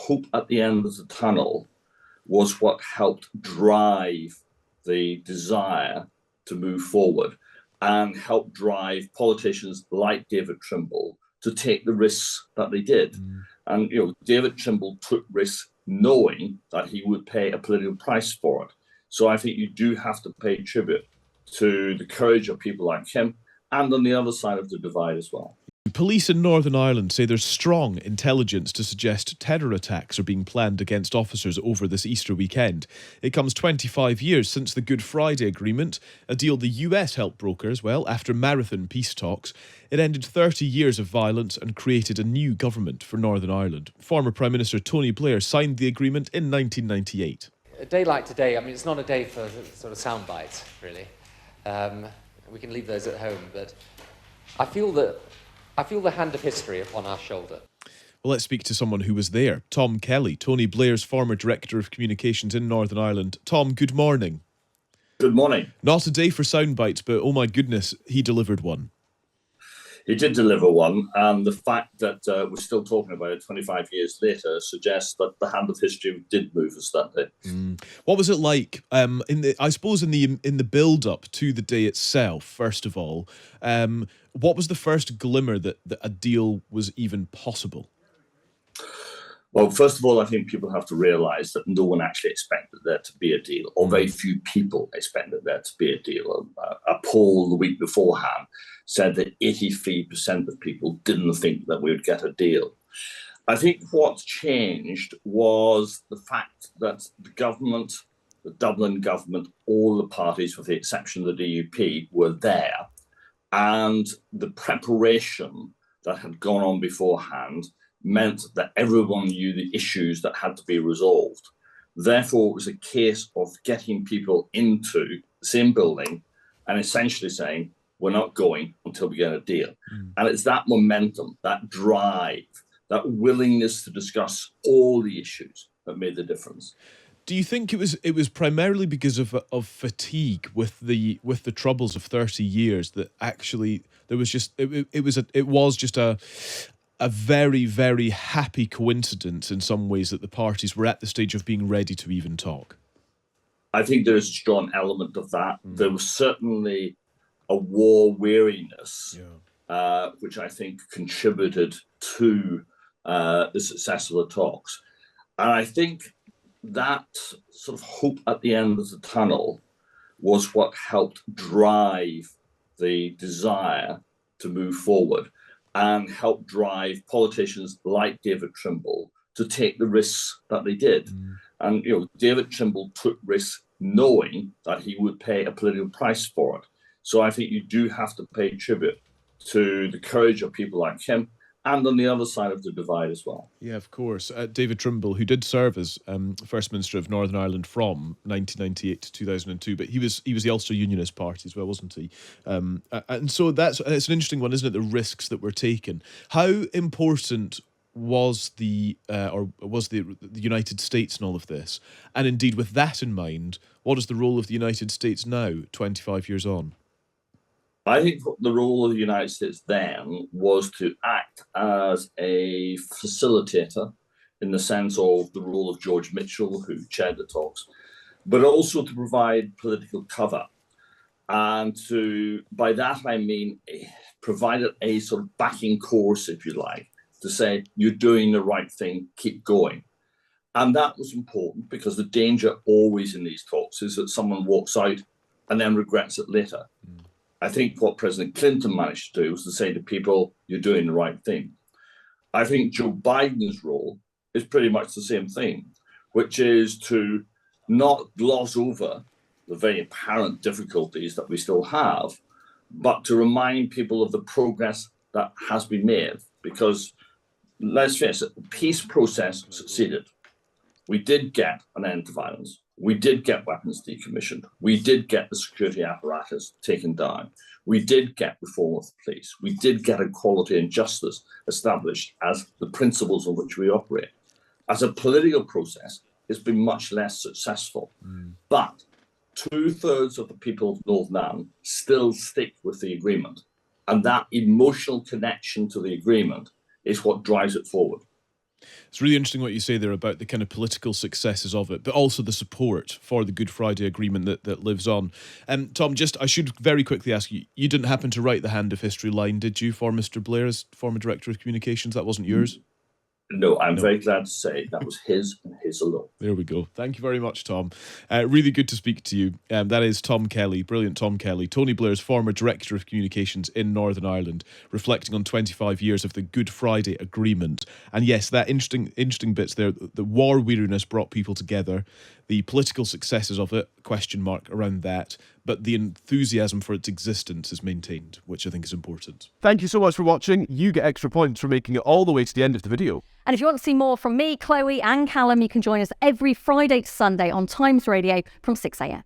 hope at the end of the tunnel was what helped drive the desire to move forward and help drive politicians like David Trimble to take the risks that they did. And David Trimble took risks knowing that he would pay a political price for it. So I think you do have to pay tribute to the courage of people like him, and on the other side of the divide as well. Police in Northern Ireland say there's strong intelligence to suggest terror attacks are being planned against officers over this Easter weekend. It comes 25 years since the Good Friday Agreement, a deal the US helped broker as well after marathon peace talks. It ended 30 years of violence and created a new government for Northern Ireland. Former Prime Minister Tony Blair signed the agreement in 1998. A day like today, I mean, it's not a day for sort of sound bites, really. We can leave those at home, but I feel the hand of history upon our shoulder. Well, let's speak to someone who was there. Tom Kelly, Tony Blair's former Director of Communications in Northern Ireland. Tom, good morning. Good morning. Not a day for sound bites, but oh my goodness, he delivered one. He did deliver one, and the fact that we're still talking about it 25 years later suggests that the hand of history did move us that day. What was it like? I suppose in the build-up to the day itself, first of all, what was the first glimmer that a deal was even possible? Well, first of all, I think people have to realise that no one actually expected there to be a deal, or very few people expected there to be a deal. A poll the week beforehand said that 83% of people didn't think that we would get a deal. I think what changed was the fact that the government, the Dublin government, all the parties, with the exception of the DUP, were there. And the preparation that had gone on beforehand meant that everyone knew the issues that had to be resolved. Therefore, it was a case of getting people into the same building and essentially saying, we're not going until we get a deal. And it's that momentum, that drive, that willingness to discuss all the issues that made the difference. Do you think it was primarily because of fatigue with the troubles of 30 years that actually there was just it was just a very, very happy coincidence in some ways that the parties were at the stage of being ready to even talk? I think there is a strong element of that. There was certainly a war weariness, which I think contributed to the success of the talks. And I think that sort of hope at the end of the tunnel was what helped drive the desire to move forward and help drive politicians like David Trimble to take the risks that they did. And David Trimble took risks knowing that he would pay a political price for it. So I think you do have to pay tribute to the courage of people like him, and on the other side of the divide as well. Yeah, of course. David Trimble, who did serve as First Minister of Northern Ireland from 1998 to 2002, but he was the Ulster Unionist Party as well, wasn't he? And so it's an interesting one, isn't it? The risks that were taken. How important was the United States in all of this? And indeed, with that in mind, what is the role of the United States now, 25 years on? I think the role of the United States then was to act as a facilitator in the sense of the role of George Mitchell, who chaired the talks, but also to provide political cover. And by that I mean, provided a sort of backing course, if you like, to say, you're doing the right thing, keep going. And that was important because the danger always in these talks is that someone walks out and then regrets it later. I think what President Clinton managed to do was to say to people, you're doing the right thing. I think Joe Biden's role is pretty much the same thing, which is to not gloss over the very apparent difficulties that we still have, but to remind people of the progress that has been made. Because let's face it, the peace process succeeded. We did get an end to violence. We did get weapons decommissioned. We did get the security apparatus taken down. We did get reform of the police. We did get equality and justice established as the principles on which we operate. As a political process, it's been much less successful. But 2/3 of the people of Northern Ireland still stick with the agreement. And that emotional connection to the agreement is what drives it forward. It's really interesting what you say there about the kind of political successes of it, but also the support for the Good Friday Agreement that lives on. Tom, I should very quickly ask you, you didn't happen to write the Hand of History line, did you, for Mr. Blair as former Director of Communications? That wasn't yours? No, I'm very glad to say that was his and his alone. There we go. Thank you very much, Tom. Really good to speak to you. That is Tom Kelly, brilliant Tom Kelly, Tony Blair's former Director of Communications in Northern Ireland, reflecting on 25 years of the Good Friday Agreement. And yes, that interesting bits there, the war weariness brought people together, the political successes of it, question mark around that, but the enthusiasm for its existence is maintained, which I think is important. Thank you so much for watching. You get extra points for making it all the way to the end of the video. And if you want to see more from me, Chloe and Callum, you can join us every Friday to Sunday on Times Radio from 6 a.m.